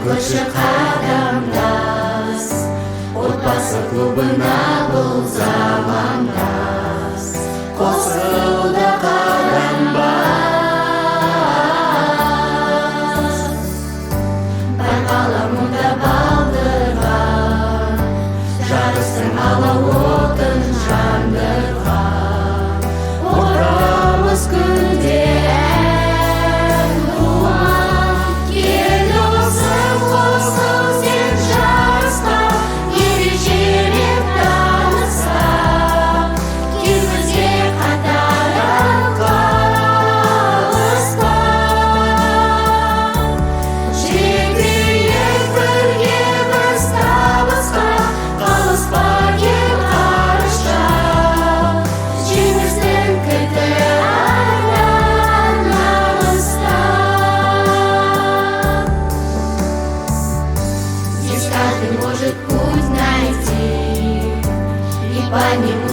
Көші қадамдас, отбасы клубына бұл замандас. Қосылды қадам бас, байқала мұнда балдырған, жарыстың алауытын жандырған. Отырамыз күнде ән туған, келді осы қосыл сен жарысқа, ережемен таныса, келбізге қатарың қалыспа. Жетейік бірге біз табысқа, қалыспа кел қарышқа, жеңістің кілті ардан намыста. Здесь каждый может путь найти и по нему